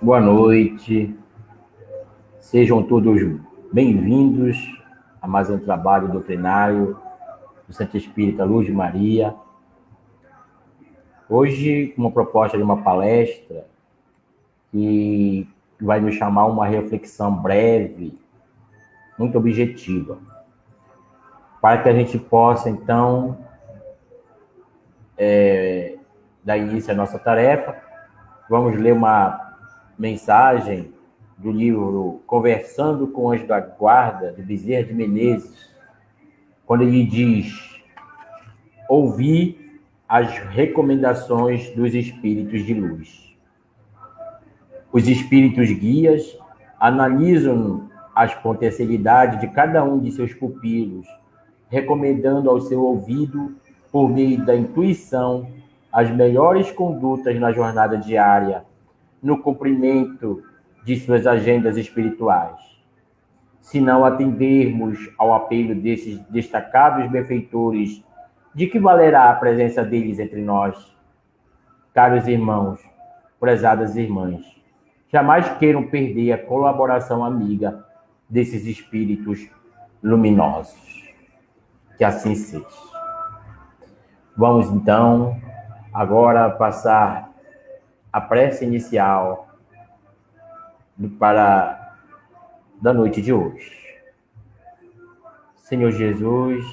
Boa noite, sejam todos bem-vindos a mais um trabalho doutrinário do Santo Espírita Luz de Maria. Hoje, uma proposta de uma palestra que vai nos chamar a uma reflexão breve, muito objetiva, para que a gente possa, então, dar início à nossa tarefa. Vamos ler uma mensagem do livro Conversando com o Anjo da Guarda, de Bezerra de Menezes, quando ele diz: ouvir as recomendações dos espíritos de luz. Os espíritos guias analisam as potencialidades de cada um de seus pupilos, recomendando ao seu ouvido, por meio da intuição, as melhores condutas na jornada diária, no cumprimento de suas agendas espirituais. Se não atendermos ao apelo desses destacados benfeitores, de que valerá a presença deles entre nós? Caros irmãos, prezadas irmãs, jamais queiram perder a colaboração amiga desses espíritos luminosos. Que assim seja. Vamos, então, agora passar a prece inicial da noite de hoje. Senhor Jesus,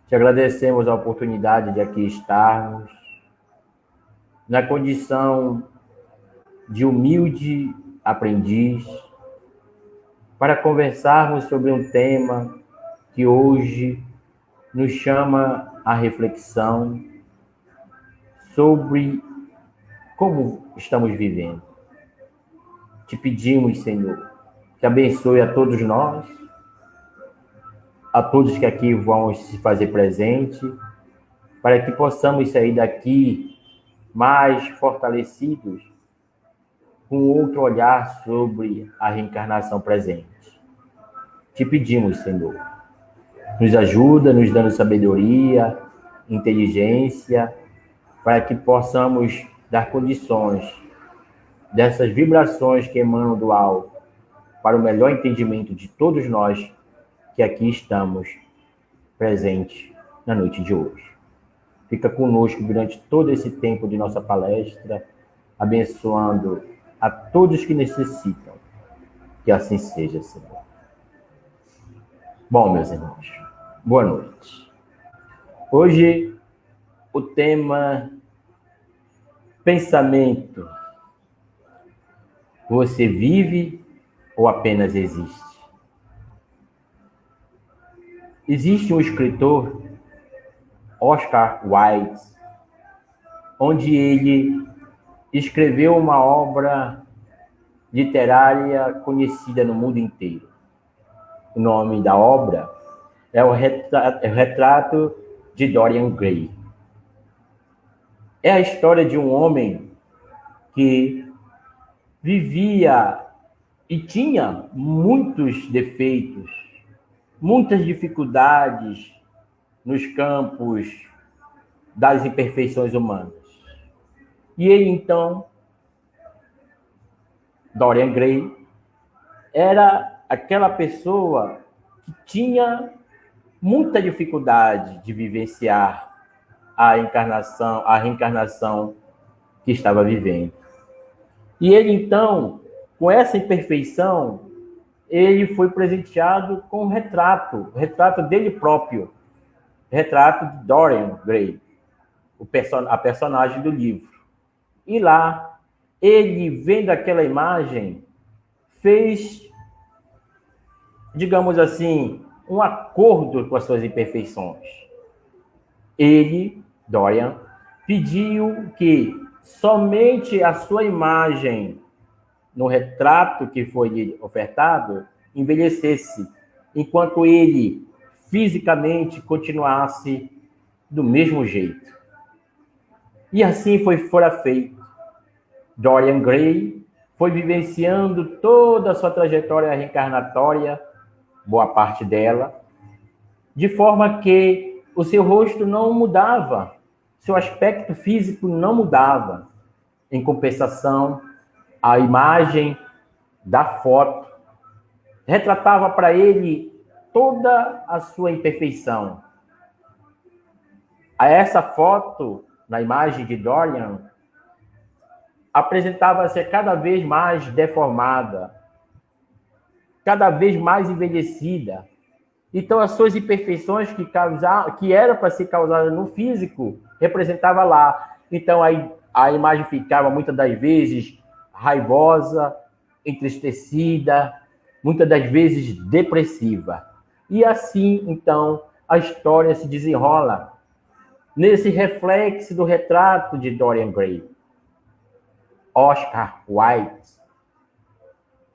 te agradecemos a oportunidade de aqui estarmos, na condição de humilde aprendiz, para conversarmos sobre um tema que hoje nos chama à reflexão sobre como estamos vivendo. Te pedimos, Senhor, que abençoe a todos nós, a todos que aqui vão se fazer presente, para que possamos sair daqui mais fortalecidos, com outro olhar sobre a reencarnação presente. Te pedimos, Senhor, nos ajuda, nos dando sabedoria, inteligência, para que possamos dar condições dessas vibrações que emanam do alto, para o melhor entendimento de todos nós que aqui estamos presentes na noite de hoje. Fica conosco durante todo esse tempo de nossa palestra, abençoando a todos que necessitam. Que assim seja, Senhor. Bom, meus irmãos, boa noite. Hoje, o tema pensamento. Você vive ou apenas existe? Existe um escritor, Oscar Wilde, onde ele escreveu uma obra literária conhecida no mundo inteiro. O nome da obra é o Retrato de Dorian Gray. É a história de um homem que vivia e tinha muitos defeitos, muitas dificuldades nos campos das imperfeições humanas. E ele, então, Dorian Gray, era aquela pessoa que tinha muita dificuldade de vivenciar a reencarnação que estava vivendo. E ele, então, com essa imperfeição, ele foi presenteado com um retrato, o retrato dele próprio, retrato de Dorian Gray, a personagem do livro. E lá, ele, vendo aquela imagem, fez, digamos assim, um acordo com as suas imperfeições. Ele, Dorian, pediu que somente a sua imagem no retrato que foi lhe ofertado envelhecesse, enquanto ele fisicamente continuasse do mesmo jeito. E assim fora feito. Dorian Gray foi vivenciando toda a sua trajetória reencarnatória, boa parte dela, de forma que o seu rosto não mudava, seu aspecto físico não mudava. Em compensação, A imagem da foto retratava para ele toda a sua imperfeição. A essa foto, na imagem de Dorian, apresentava-se cada vez mais deformada, cada vez mais envelhecida. Então, as suas imperfeições que eram para ser causadas no físico, representava lá. Então, a imagem ficava, muitas das vezes, raivosa, entristecida, muitas das vezes depressiva. E assim, então, a história se desenrola nesse reflexo do retrato de Dorian Gray. Oscar Wilde,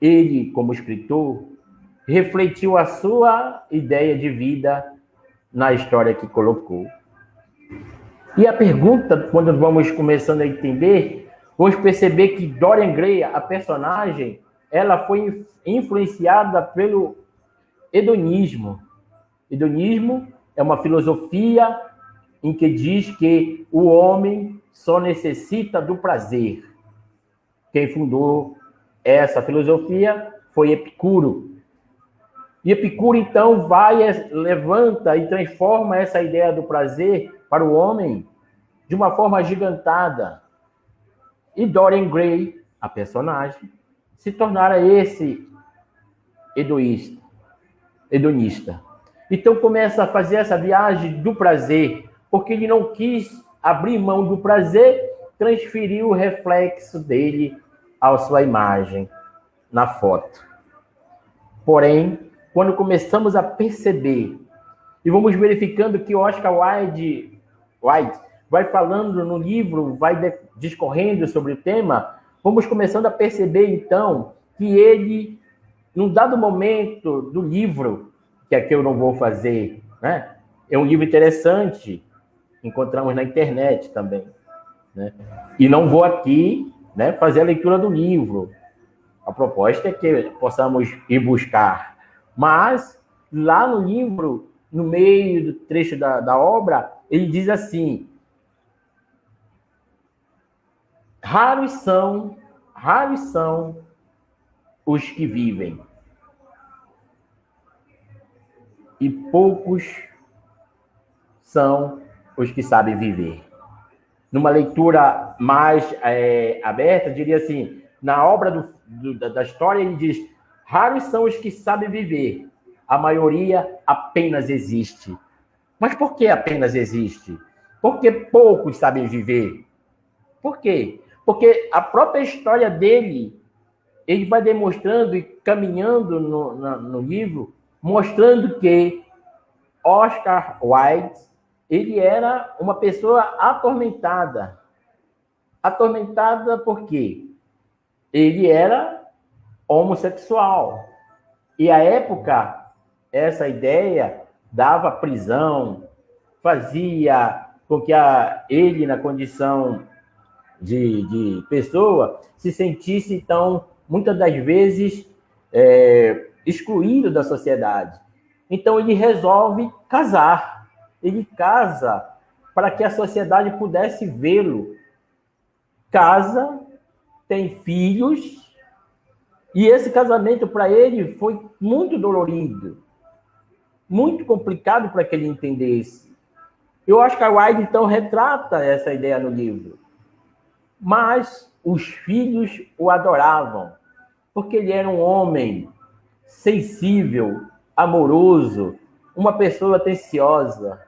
ele, como escritor, refletiu a sua ideia de vida na história que colocou. E a pergunta, quando vamos começando a entender, vamos perceber que Dorian Gray, a personagem, ela foi influenciada pelo hedonismo. Hedonismo é uma filosofia em que diz que o homem só necessita do prazer. Quem fundou essa filosofia foi Epicuro. E Epicuro, então, levanta e transforma essa ideia do prazer para o homem de uma forma agigantada. E Dorian Gray, a personagem, se tornara esse hedonista. Então começa a fazer essa viagem do prazer, porque ele não quis abrir mão do prazer, transferiu o reflexo dele à sua imagem na foto. Porém, quando começamos a perceber e vamos verificando que Oscar Wilde vai falando no livro, vai discorrendo sobre o tema, vamos começando a perceber, então, que ele, num dado momento do livro, que aqui eu não vou fazer, né? É um livro interessante, encontramos na internet também, né? E não vou aqui, né, fazer a leitura do livro. A proposta é que possamos ir buscar. Mas, lá no livro, no meio do trecho da obra, ele diz assim: raros são os que vivem, e poucos são os que sabem viver. Numa leitura mais aberta, diria assim, na obra da história, ele diz: raros são os que sabem viver, a maioria apenas existe. Mas por que apenas existe? Porque poucos sabem viver. Por quê? Porque a própria história dele, ele vai demonstrando e caminhando no livro, mostrando que Oscar Wilde, ele era uma pessoa atormentada. Atormentada por quê? Ele era homossexual. E à época, essa ideia dava prisão, fazia com que ele, na condição de pessoa, se sentisse, então, muitas das vezes, excluído da sociedade. Então, ele resolve casar. Ele casa para que a sociedade pudesse vê-lo. Casa, tem filhos, e esse casamento para ele foi muito dolorido, muito complicado para que ele entendesse. E o Oscar Wilde, então, retrata essa ideia no livro. Mas os filhos o adoravam, porque ele era um homem sensível, amoroso, uma pessoa atenciosa.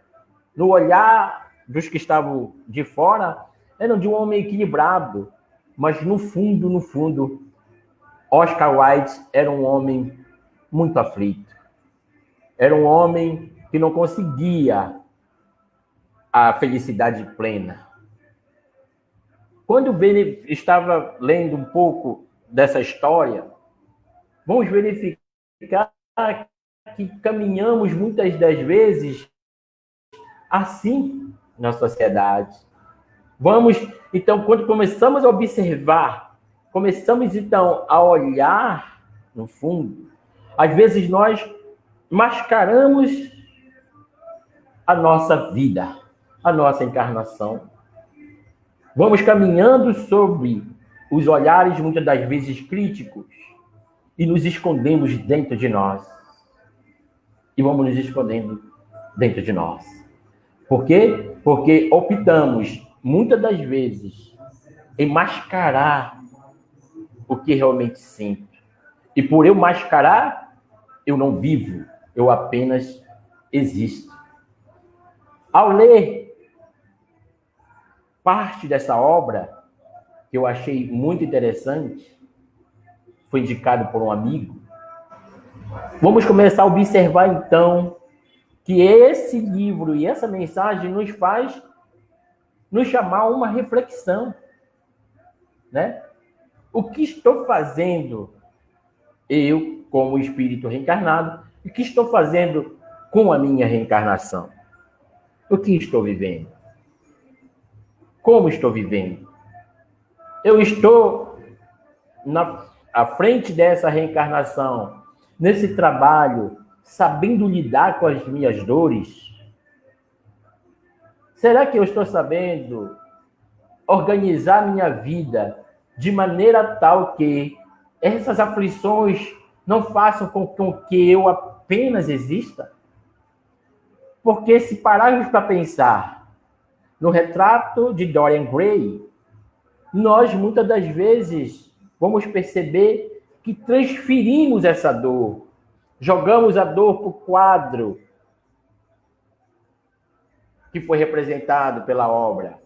No olhar dos que estavam de fora, era de um homem equilibrado, mas no fundo, Oscar Wilde era um homem muito aflito. Era um homem que não conseguia a felicidade plena. Quando ele estava lendo um pouco dessa história, vamos verificar que caminhamos muitas das vezes assim na sociedade. Então, quando começamos a observar, começamos, então, a olhar no fundo, às vezes nós mascaramos a nossa vida, a nossa encarnação. Vamos caminhando sobre os olhares muitas das vezes críticos e nos escondemos dentro de nós. E vamos nos escondendo dentro de nós. Por quê? Porque optamos, muitas das vezes, em mascarar o que realmente sinto. E por eu mascarar, eu não vivo, eu apenas existo. Ao ler parte dessa obra, que eu achei muito interessante, foi indicado por um amigo, vamos começar a observar, então, que esse livro e essa mensagem nos faz nos chamar a uma reflexão, né? O que estou fazendo, eu, como espírito reencarnado, o que estou fazendo com a minha reencarnação? O que estou vivendo? Como estou vivendo? Eu estou à frente dessa reencarnação, nesse trabalho, sabendo lidar com as minhas dores? Será que eu estou sabendo organizar minha vida de maneira tal que essas aflições não façam com que eu apenas exista? Porque se pararmos para pensar no retrato de Dorian Gray, nós muitas das vezes vamos perceber que transferimos essa dor, jogamos a dor para o quadro que foi representado pela obra,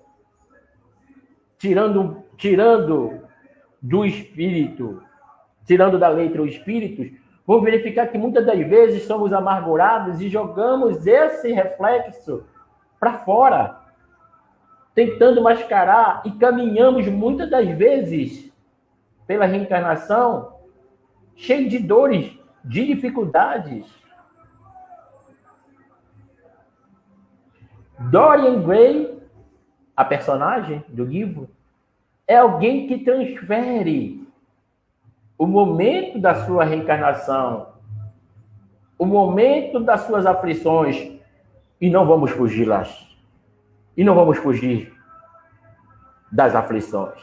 tirando do espírito, tirando da letra o espírito, vamos verificar que muitas das vezes somos amargurados e jogamos esse reflexo para fora, tentando mascarar, e caminhamos muitas das vezes pela reencarnação cheio de dores, de dificuldades. Dorian Gray, a personagem do livro, é alguém que transfere o momento da sua reencarnação, o momento das suas aflições, e não vamos fugi-las. E não vamos fugir das aflições.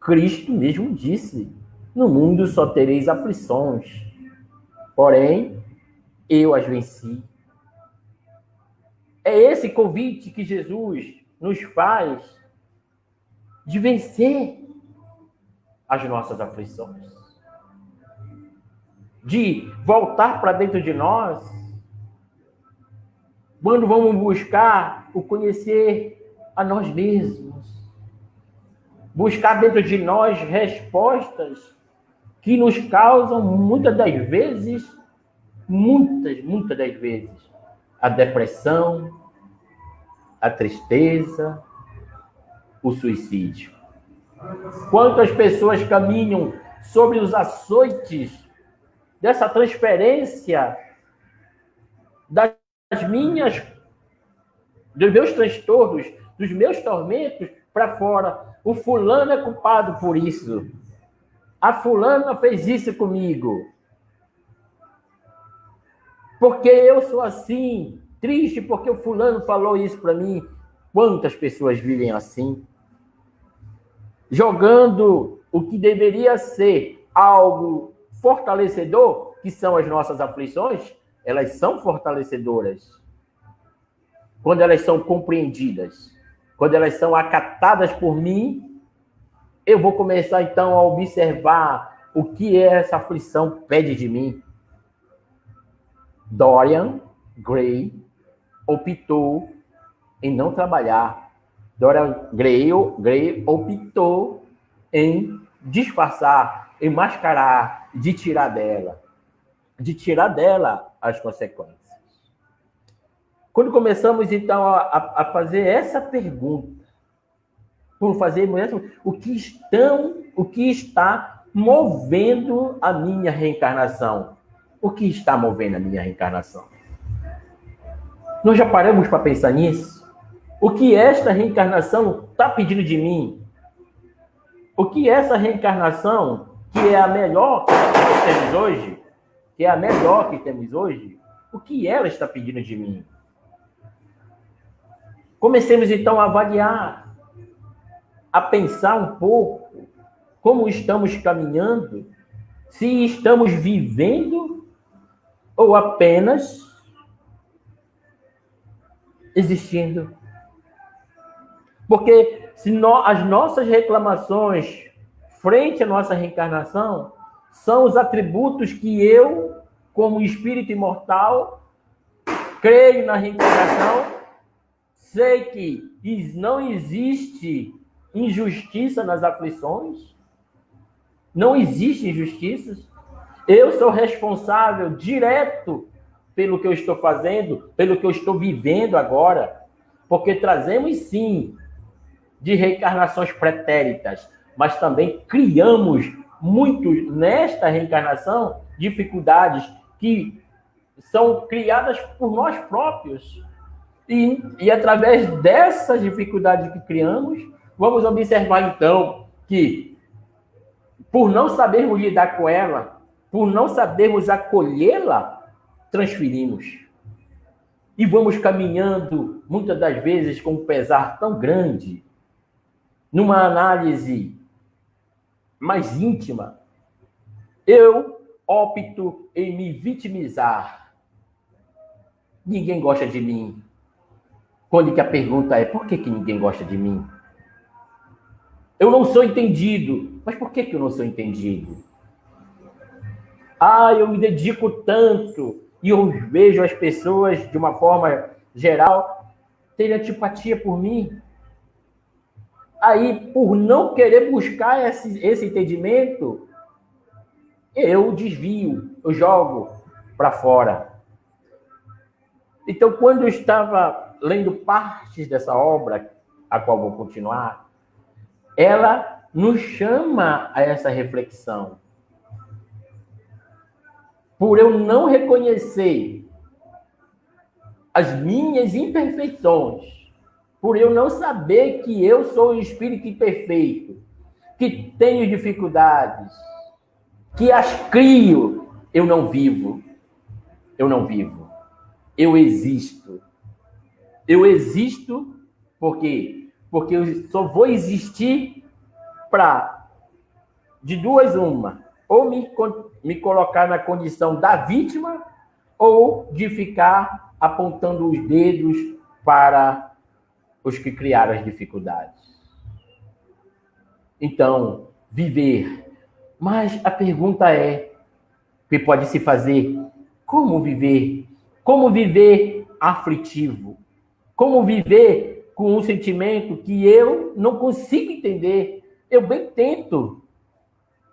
Cristo mesmo disse: no mundo só tereis aflições, porém eu as venci. É esse convite que Jesus nos faz de vencer as nossas aflições, de voltar para dentro de nós, quando vamos buscar o conhecer a nós mesmos, buscar dentro de nós respostas que nos causam muitas das vezes, a depressão, a tristeza, o suicídio. Quantas pessoas caminham sobre os açoites dessa transferência dos meus transtornos, dos meus tormentos para fora. O fulano é culpado por isso. A fulana fez isso comigo. Porque eu sou assim, triste porque o fulano falou isso para mim. Quantas pessoas vivem assim? Jogando o que deveria ser algo fortalecedor, que são as nossas aflições, elas são fortalecedoras. Quando elas são compreendidas, quando elas são acatadas por mim, eu vou começar então a observar o que essa aflição pede de mim. Dorian Gray optou em não trabalhar. Dorian Gray optou em disfarçar, em mascarar, de tirar dela as consequências. Quando começamos, então, a fazer essa pergunta, por fazer o que está movendo a minha reencarnação? O que está movendo a minha reencarnação? Nós já paramos para pensar nisso? O que esta reencarnação está pedindo de mim? O que essa reencarnação, que é a melhor que temos hoje, o que ela está pedindo de mim? Comecemos, então, a avaliar, a pensar um pouco como estamos caminhando, se estamos vivendo ou apenas existindo. Porque se as nossas reclamações frente à nossa reencarnação são os atributos que eu, como espírito imortal, creio na reencarnação, sei que não existe injustiça nas aflições, não existe injustiças, eu sou responsável direto pelo que eu estou fazendo, pelo que eu estou vivendo agora, porque trazemos sim de reencarnações pretéritas, mas também criamos muitos nesta reencarnação dificuldades que são criadas por nós próprios. E através dessas dificuldades que criamos, vamos observar então que, por não sabermos lidar com ela, por não sabermos acolhê-la, transferimos. E vamos caminhando, muitas das vezes, com um pesar tão grande, numa análise mais íntima, eu opto em me vitimizar. Ninguém gosta de mim. Quando que a pergunta é, por que ninguém gosta de mim? Eu não sou entendido. Mas por que eu não sou entendido? Eu me dedico tanto e eu vejo as pessoas, de uma forma geral, terem antipatia por mim. Aí, por não querer buscar esse entendimento, eu desvio, eu jogo para fora. Então, quando eu estava lendo partes dessa obra, a qual vou continuar, ela nos chama a essa reflexão. Por eu não reconhecer as minhas imperfeições, por eu não saber que eu sou um espírito imperfeito, que tenho dificuldades, que as crio, eu não vivo. Eu não vivo. Eu existo. Eu existo porque eu só vou existir para, de duas uma, ou me colocar na condição da vítima, ou de ficar apontando os dedos para os que criaram as dificuldades. Então, viver. Mas a pergunta que pode se fazer, como viver? Como viver aflitivo? Como viver com um sentimento que eu não consigo entender? Eu bem tento.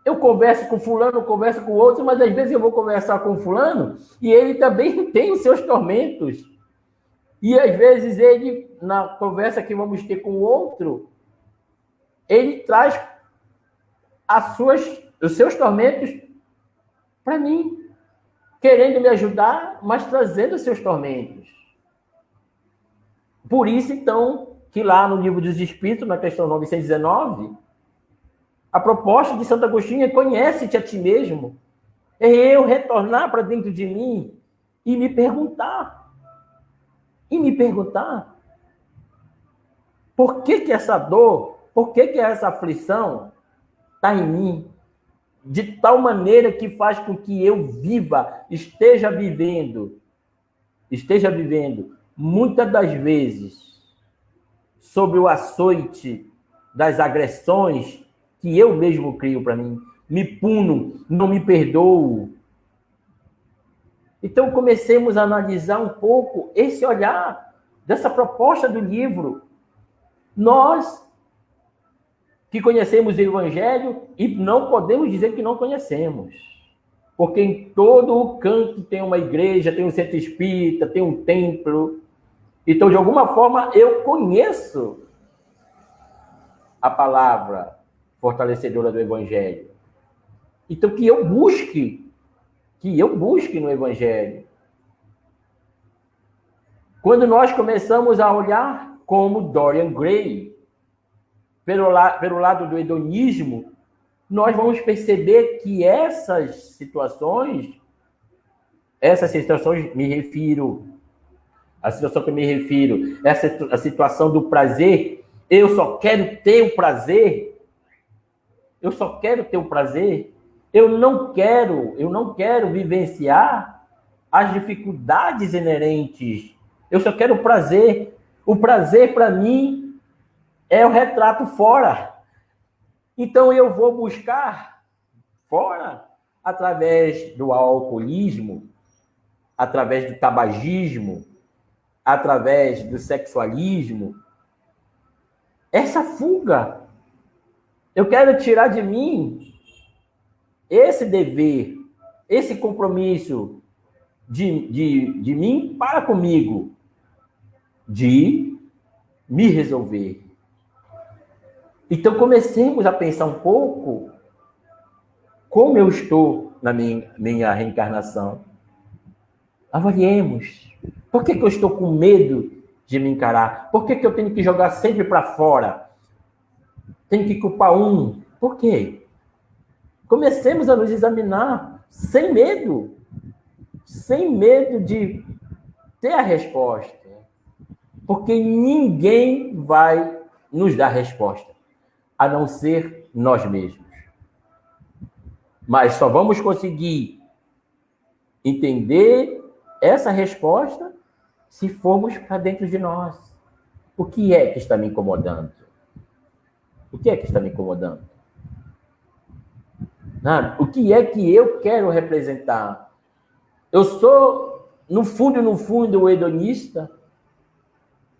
Eu converso com fulano, converso com outro, mas às vezes eu vou conversar com fulano e ele também tem os seus tormentos. E às vezes ele, na conversa que vamos ter com o outro, ele traz os seus tormentos para mim, querendo me ajudar, mas trazendo os seus tormentos. Por isso, então, que lá no Livro dos Espíritos, na questão 919, a proposta de Santo Agostinho é: conhece-te a ti mesmo. É eu retornar para dentro de mim e me perguntar. Por que essa dor, por que essa aflição está em mim? De tal maneira que faz com que eu esteja vivendo, muitas das vezes, sob o açoite das agressões que eu mesmo crio para mim. Me puno, não me perdoo. Então, comecemos a analisar um pouco esse olhar dessa proposta do livro. Nós que conhecemos o Evangelho e não podemos dizer que não conhecemos. Porque em todo o canto tem uma igreja, tem um centro espírita, tem um templo. Então, de alguma forma, eu conheço a palavra fortalecedora do Evangelho. Então, que eu busque no Evangelho. Quando nós começamos a olhar como Dorian Gray, pelo lado do hedonismo, nós vamos perceber que essas situações me refiro, a situação que eu me refiro, a situação do prazer, eu só quero ter o prazer, Eu só quero ter o prazer. Eu não quero vivenciar as dificuldades inerentes. Eu só quero o prazer. O prazer, para mim, é o retrato fora. Então, eu vou buscar fora, através do alcoolismo, através do tabagismo, através do sexualismo. Essa fuga. Eu quero tirar de mim esse dever, esse compromisso de mim para comigo, de me resolver. Então, comecemos a pensar um pouco como eu estou na minha reencarnação. Avaliemos. Por que eu estou com medo de me encarar? Por que eu tenho que jogar sempre para fora? Tenho que culpar um. Por quê? Comecemos a nos examinar sem medo. Sem medo de ter a resposta. Porque ninguém vai nos dar resposta, a não ser nós mesmos. Mas só vamos conseguir entender essa resposta se formos para dentro de nós. O que é que está me incomodando? O que é que está me incomodando? O que é que eu quero representar? Eu sou, no fundo, o hedonista,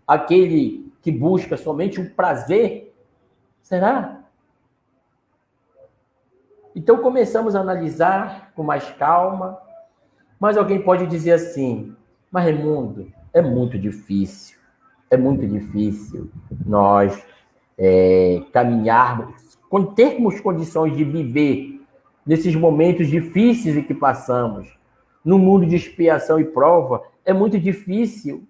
aquele que busca somente o prazer? Será? Então começamos a analisar com mais calma, mas alguém pode dizer assim, mas Raimundo, é muito difícil nós caminharmos, termos condições de viver nesses momentos difíceis em que passamos, no mundo de expiação e prova, é muito difícil.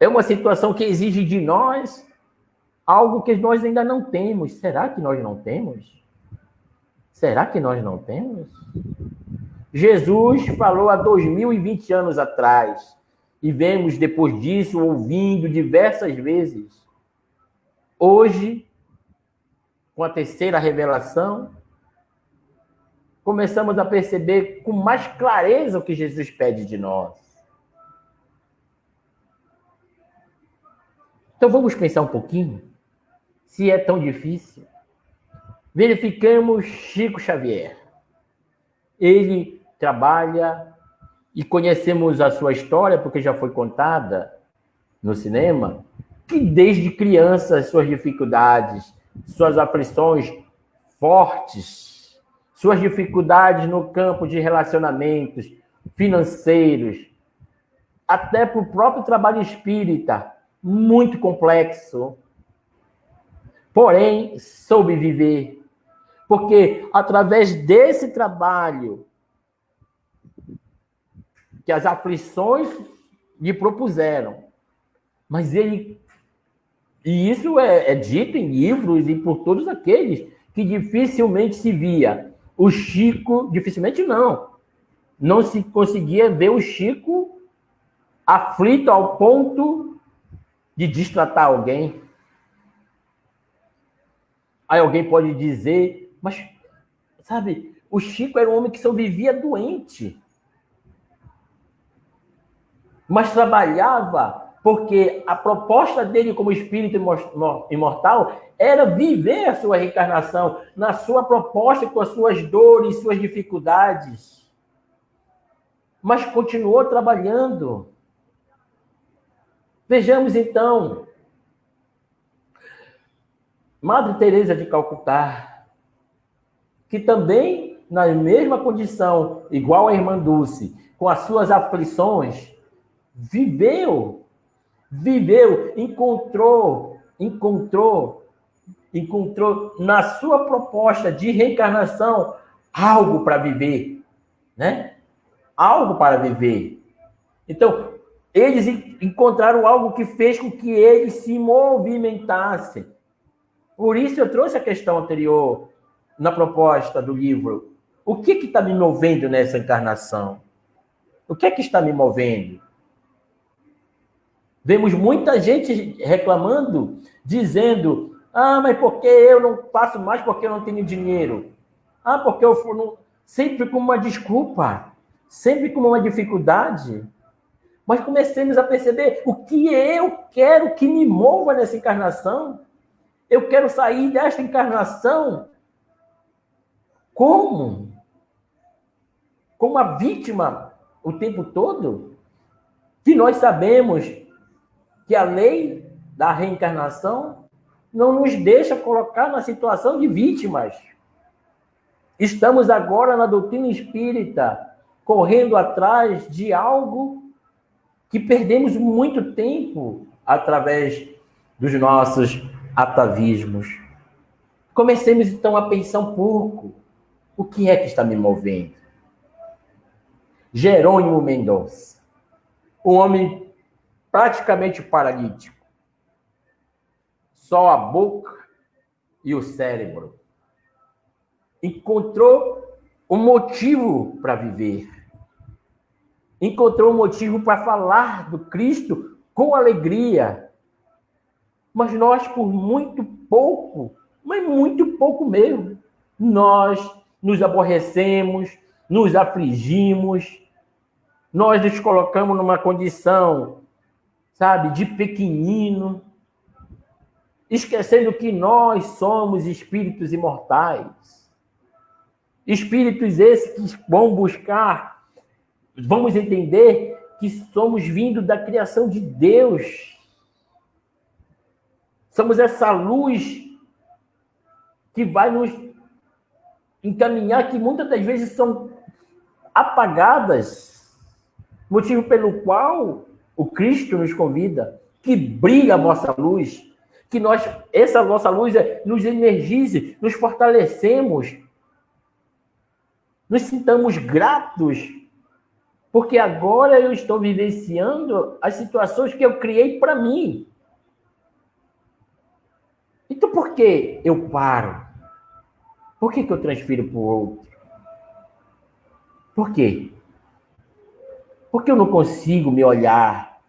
É uma situação que exige de nós algo que nós ainda não temos. Será que nós não temos? Será que nós não temos? Jesus falou há 2020 anos atrás, e vemos depois disso ouvindo diversas vezes. Hoje, com a terceira revelação, começamos a perceber com mais clareza o que Jesus pede de nós. Então vamos pensar um pouquinho, se é tão difícil. Verificamos Chico Xavier. Ele trabalha e conhecemos a sua história, porque já foi contada no cinema, que desde criança suas dificuldades, suas aflições fortes, suas dificuldades no campo de relacionamentos financeiros, até para o próprio trabalho espírita, muito complexo. Porém, soube viver. Porque através desse trabalho que as aflições lhe propuseram, mas ele... E isso é dito em livros e por todos aqueles que dificilmente se via. O Chico, dificilmente não se conseguia ver o Chico aflito ao ponto de destratar alguém. Aí alguém pode dizer, mas, sabe, o Chico era um homem que só vivia doente. Mas trabalhava porque a proposta dele como espírito imortal era viver a sua reencarnação na sua proposta, com as suas dores, suas dificuldades. Mas continuou trabalhando. Vejamos então, Madre Teresa de Calcutá, que também, na mesma condição, igual a irmã Dulce, com as suas aflições, viveu, encontrou na sua proposta de reencarnação algo para viver, né? Algo para viver. Então, eles encontraram algo que fez com que eles se movimentassem. Por isso eu trouxe a questão anterior na proposta do livro. O que está me movendo nessa encarnação? O que está me movendo? Vemos muita gente reclamando, dizendo Ah, mas por que eu não faço mais porque eu não tenho dinheiro? Ah, porque eu não... Sempre com uma desculpa, sempre com uma dificuldade. Mas comecemos a perceber o que eu quero que me mova nessa encarnação. Eu quero sair desta encarnação como? Como uma vítima o tempo todo? Que nós sabemos que a lei da reencarnação não nos deixa colocar na situação de vítimas. Estamos agora na doutrina espírita, correndo atrás de algo que perdemos muito tempo através dos nossos atavismos. Comecemos então a pensar um pouco. O que é que está me movendo? Jerônimo Mendonça, um homem praticamente paralítico. Só a boca e o cérebro. Encontrou um motivo para viver. Encontrou um motivo para falar do Cristo com alegria. Mas nós, por muito pouco, mas muito pouco mesmo, nós nos aborrecemos, nos afligimos, nós nos colocamos numa condição, sabe, de pequenino, esquecendo que nós somos espíritos imortais. Espíritos esses que vão buscar, vamos entender que somos vindos da criação de Deus. Somos essa luz que vai nos encaminhar, que muitas das vezes são apagadas, motivo pelo qual o Cristo nos convida, que brilhe a vossa luz, que nós, essa vossa luz nos energize, nos fortalecemos, nos sintamos gratos, porque agora eu estou vivenciando as situações que eu criei para mim. Então, por que eu paro? Por que eu transfiro para o outro? Por quê? Porque eu não consigo me olhar.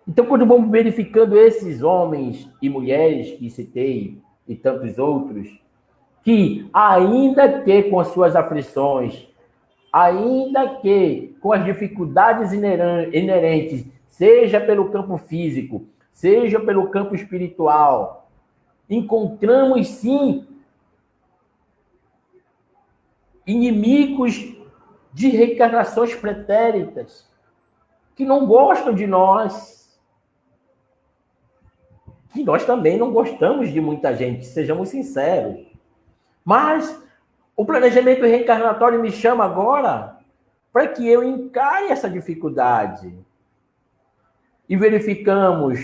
Então, quando vamos verificando esses homens e mulheres que citei, e tantos outros, que ainda que com as suas aflições, ainda que com as dificuldades inerentes, seja pelo campo físico, seja pelo campo espiritual, encontramos sim inimigos de reencarnações pretéritas que não gostam de nós, que nós também não gostamos de muita gente, sejamos sinceros. Mas o planejamento reencarnatório me chama agora para que eu encare essa dificuldade. E verificamos,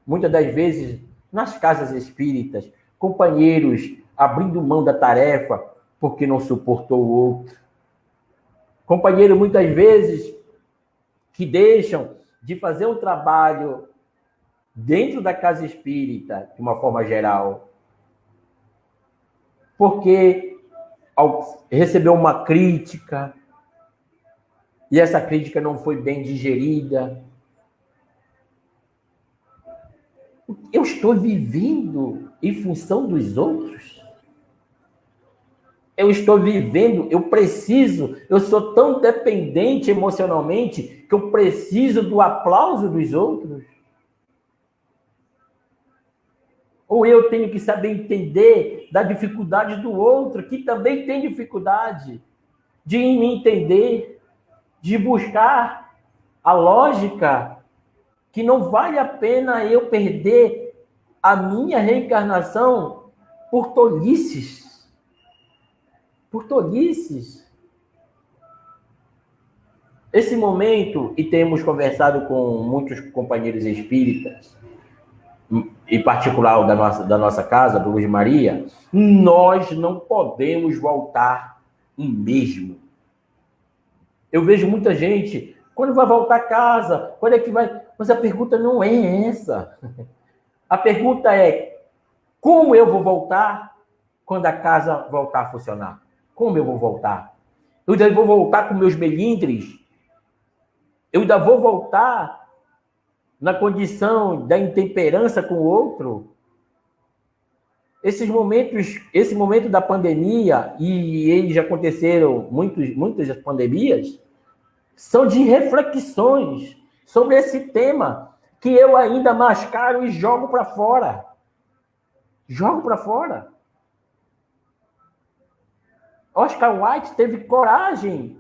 muitas das vezes, nas casas espíritas, companheiros abrindo mão da tarefa porque não suportou o outro. Companheiros, muitas vezes, que deixam de fazer um trabalho dentro da casa espírita, de uma forma geral, porque recebeu uma crítica e essa crítica não foi bem digerida. Eu estou vivendo em função dos outros? Eu estou vivendo, eu sou tão dependente emocionalmente que eu preciso do aplauso dos outros? Ou eu tenho que saber entender da dificuldade do outro, que também tem dificuldade de me entender, de buscar a lógica, que não vale a pena eu perder a minha reencarnação por tolices. Por tolices. Esse momento, e temos conversado com muitos companheiros espíritas, em particular da nossa casa, do Luz Maria, nós não podemos voltar o mesmo. Eu vejo muita gente, quando vai voltar a casa, quando é que vai... Mas a pergunta não é essa. A pergunta é, como eu vou voltar quando a casa voltar a funcionar? Como eu vou voltar? Eu ainda vou voltar com meus melindres? Eu ainda vou voltar na condição da intemperança com o outro. Esse momento da pandemia, e eles já aconteceram muitas pandemias, são de reflexões sobre esse tema que eu ainda mascaro e jogo para fora. Jogo para fora. Oscar Wilde teve coragem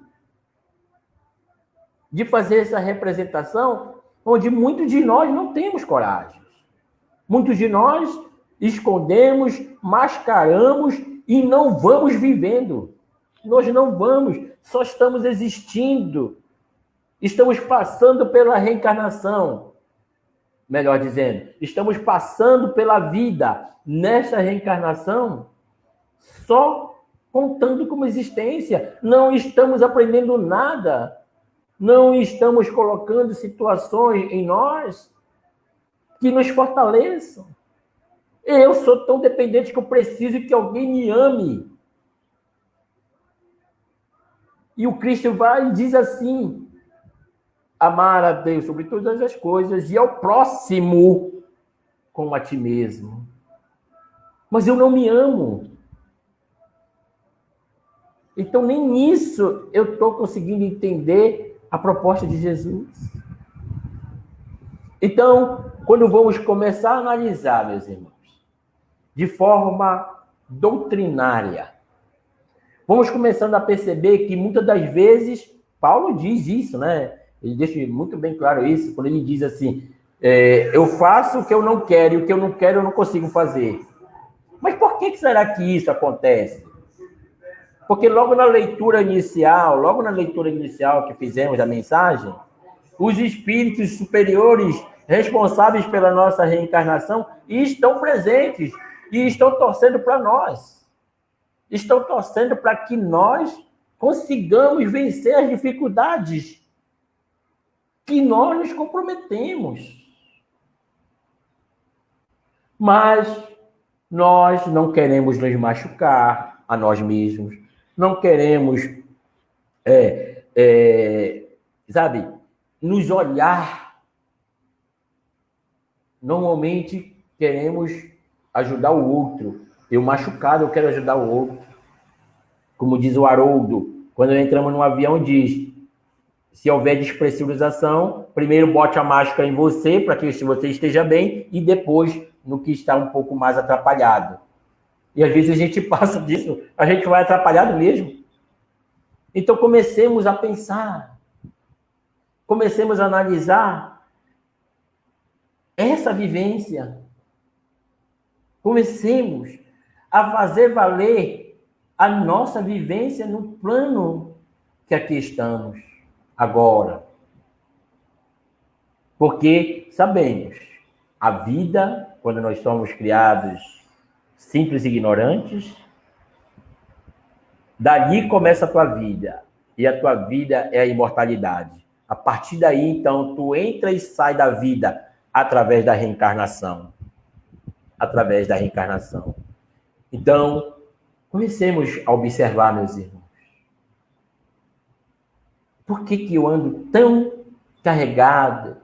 de fazer essa representação onde muitos de nós não temos coragem. Muitos de nós escondemos, mascaramos e não vamos vivendo. Nós não vamos, só estamos existindo. Estamos passando pela reencarnação. Melhor dizendo, estamos passando pela vida nesta reencarnação só contando como existência. Não estamos aprendendo nada. Não estamos colocando situações em nós que nos fortaleçam. Eu sou tão dependente que eu preciso que alguém me ame. E o Cristo vai e diz assim: amar a Deus sobre todas as coisas e ao próximo como a ti mesmo. Mas eu não me amo. Então, nem nisso eu estou conseguindo entender a proposta de Jesus. Então, quando vamos começar a analisar, meus irmãos, de forma doutrinária, vamos começando a perceber que muitas das vezes, Paulo diz isso, né? Ele deixa muito bem claro isso, quando ele diz assim, eu faço o que eu não quero, e o que eu não quero eu não consigo fazer. Mas por que será que isso acontece? Porque logo na leitura inicial que fizemos da mensagem, os espíritos superiores responsáveis pela nossa reencarnação estão presentes e estão torcendo para nós. Estão torcendo para que nós consigamos vencer as dificuldades que nós nos comprometemos. Mas nós não queremos nos machucar a nós mesmos. Não queremos, nos olhar. Normalmente queremos ajudar o outro. Eu machucado, eu quero ajudar o outro. Como diz o Haroldo, quando entramos no avião, diz: se houver despressurização, primeiro bote a máscara em você, para que você esteja bem, e depois no que está um pouco mais atrapalhado. E às vezes a gente passa disso, a gente vai atrapalhado mesmo. Então comecemos a pensar, comecemos a analisar essa vivência. Comecemos a fazer valer a nossa vivência no plano que aqui estamos agora. Porque sabemos, a vida, quando nós somos criados simples e ignorantes, dali começa a tua vida. E a tua vida é a imortalidade. A partir daí, então, tu entra e sai da vida através da reencarnação. Através da reencarnação. Então, comecemos a observar, meus irmãos. Por que eu ando tão carregado,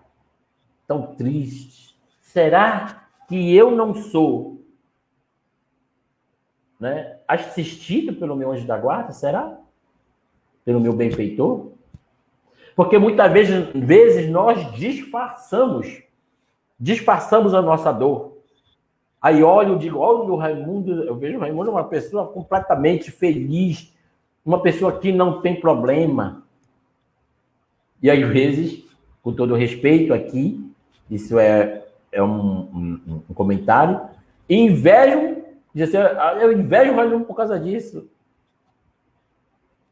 tão triste? Será que eu não sou, assistido pelo meu anjo da guarda? Será? Pelo meu benfeitor? Porque muitas vezes nós disfarçamos a nossa dor. Aí olho, digo, olha o Raimundo, eu vejo o Raimundo uma pessoa completamente feliz, uma pessoa que não tem problema. E às vezes, com todo respeito aqui, isso é um comentário, eu invejo o Raimundo por causa disso.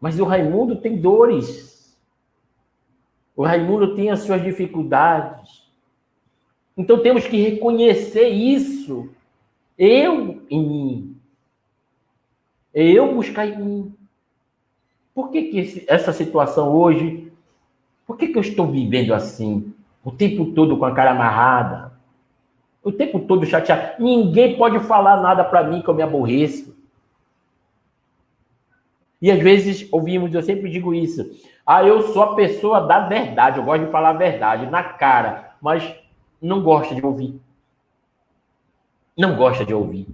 Mas o Raimundo tem dores. O Raimundo tem as suas dificuldades. Então temos que reconhecer isso. Eu em mim. Eu buscar em mim. Por que essa situação hoje, por que eu estou vivendo assim? O tempo todo com a cara amarrada. O tempo todo chateado. Ninguém pode falar nada para mim que eu me aborreço. E às vezes ouvimos, eu sempre digo isso. Eu sou a pessoa da verdade, eu gosto de falar a verdade, na cara. Mas não gosta de ouvir. Não gosta de ouvir.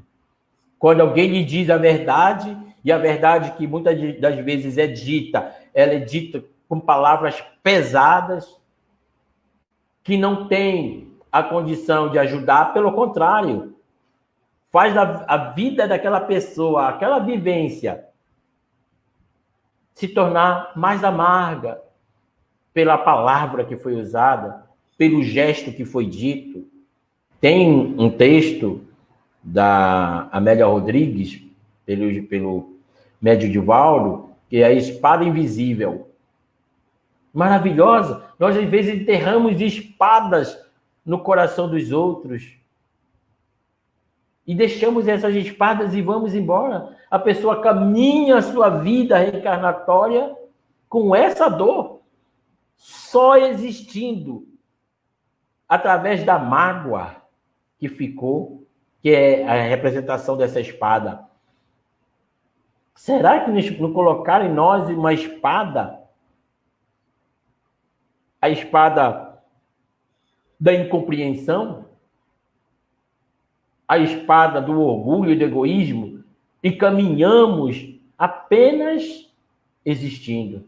Quando alguém lhe diz a verdade, e a verdade que muitas das vezes é dita, ela é dita com palavras pesadas, que não tem a condição de ajudar, pelo contrário, faz a vida daquela pessoa, aquela vivência, se tornar mais amarga pela palavra que foi usada, pelo gesto que foi dito. Tem um texto da Amélia Rodrigues, pelo Médio Divaldo, que é a espada invisível. Maravilhosa. Nós, às vezes, enterramos espadas no coração dos outros e deixamos essas espadas e vamos embora. A pessoa caminha a sua vida reencarnatória com essa dor, só existindo através da mágoa que ficou, que é a representação dessa espada. Será que não colocaram em nós uma espada? A espada da incompreensão? A espada do orgulho e do egoísmo? E caminhamos apenas existindo.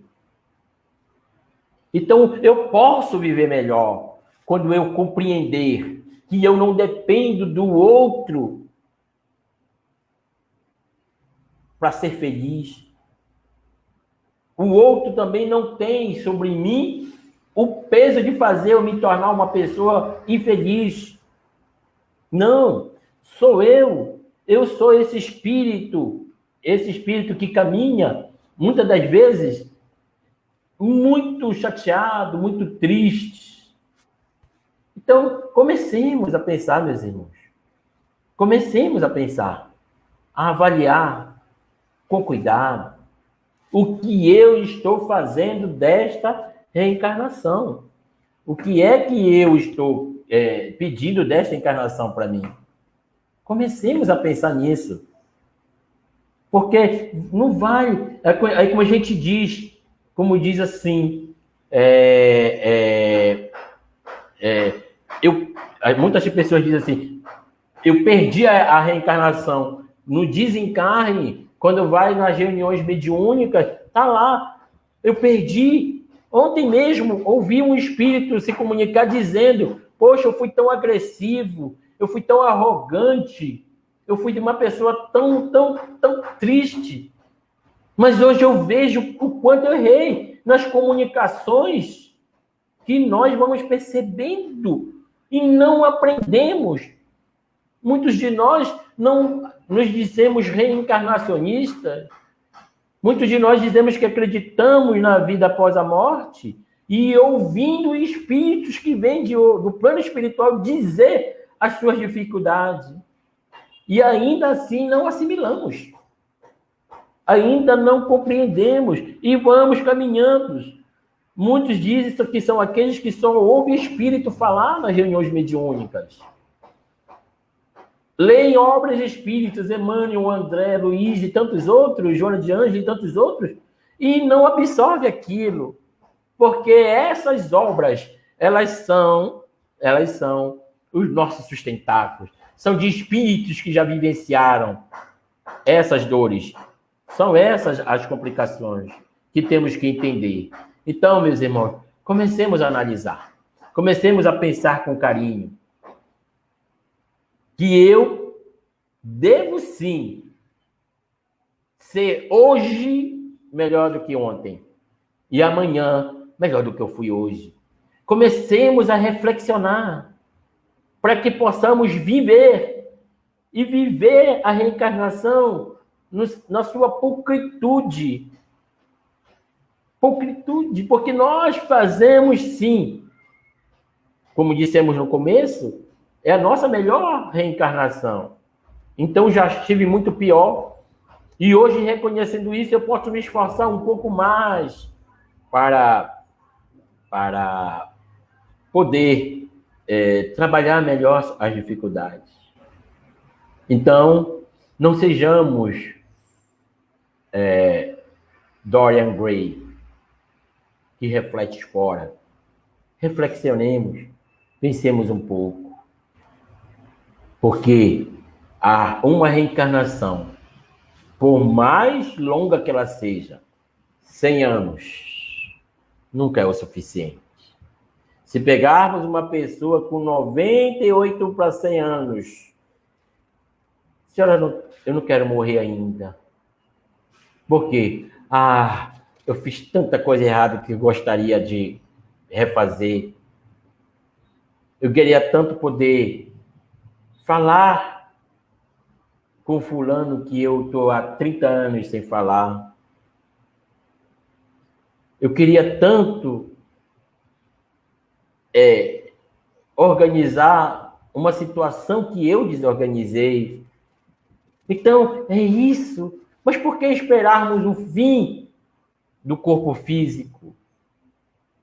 Então, eu posso viver melhor quando eu compreender que eu não dependo do outro para ser feliz. O outro também não tem sobre mim o peso de fazer eu me tornar uma pessoa infeliz. Não, sou eu. Eu sou esse espírito que caminha, muitas das vezes, muito chateado, muito triste. Então, comecemos a pensar, meus irmãos. Comecemos a pensar, a avaliar com cuidado o que eu estou fazendo desta reencarnação. O que é que eu estou pedindo desta encarnação para mim? Comecemos a pensar nisso. Porque não vai... Aí como a gente diz, como diz assim, muitas pessoas dizem assim, eu perdi a reencarnação. No desencarne, quando vai nas reuniões mediúnicas, tá lá. Eu perdi. Ontem mesmo, ouvi um espírito se comunicar dizendo, poxa, eu fui tão agressivo, eu fui tão arrogante, eu fui uma pessoa tão triste. Mas hoje eu vejo o quanto eu errei nas comunicações que nós vamos percebendo e não aprendemos. Muitos de nós não nos dizemos reencarnacionistas. Muitos de nós dizemos que acreditamos na vida após a morte e ouvindo espíritos que vêm do plano espiritual dizer as suas dificuldades. E ainda assim não assimilamos. Ainda não compreendemos e vamos caminhando. Muitos dizem que são aqueles que só ouvem espírito falar nas reuniões mediúnicas. Leem obras de espíritos, Emmanuel, André, Luiz e tantos outros, Joana de Ângelo e tantos outros, e não absorve aquilo. Porque essas obras, elas são os nossos sustentáculos. São de espíritos que já vivenciaram essas dores. São essas as complicações que temos que entender. Então, meus irmãos, comecemos a analisar. Comecemos a pensar com carinho. Que eu devo, sim, ser hoje melhor do que ontem. E amanhã melhor do que eu fui hoje. Comecemos a reflexionar para que possamos viver e viver a reencarnação na sua pulcritude. Pulcritude, porque nós fazemos, sim, como dissemos no começo, é a nossa melhor reencarnação. Então, já estive muito pior. E hoje, reconhecendo isso, eu posso me esforçar um pouco mais para poder trabalhar melhor as dificuldades. Então, não sejamos Dorian Gray, que reflete fora. Reflexionemos. Pensemos um pouco, porque uma reencarnação, por mais longa que ela seja, 100 anos, nunca é o suficiente. Se pegarmos uma pessoa com 98 para 100 anos, senhora, eu não quero morrer ainda. Por quê? Eu fiz tanta coisa errada que gostaria de refazer. Eu queria tanto poder falar com fulano que eu estou há 30 anos sem falar. Eu queria tanto organizar uma situação que eu desorganizei. Então, é isso. Mas por que esperarmos o fim do corpo físico?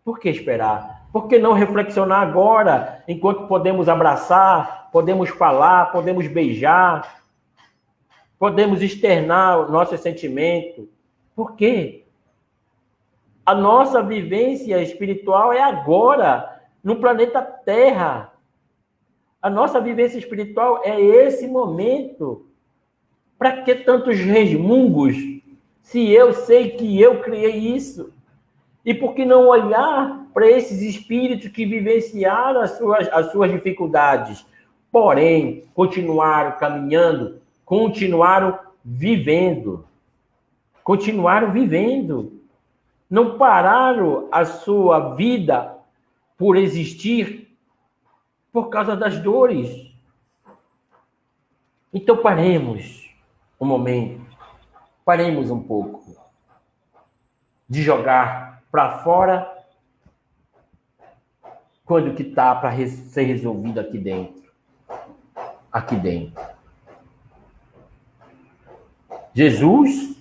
Por que esperar? Por que não reflexionar agora, enquanto podemos abraçar, podemos falar, podemos beijar, podemos externar o nosso sentimento? Por quê? A nossa vivência espiritual é agora, no planeta Terra. A nossa vivência espiritual é esse momento. Para que tantos resmungos, se eu sei que eu criei isso? E por que não olhar para esses espíritos que vivenciaram as suas dificuldades, porém, continuaram caminhando, continuaram vivendo. Continuaram vivendo. Não pararam a sua vida por existir por causa das dores. Então paremos um momento, paremos um pouco de jogar para fora quando que está para ser resolvido aqui dentro. Aqui dentro. Jesus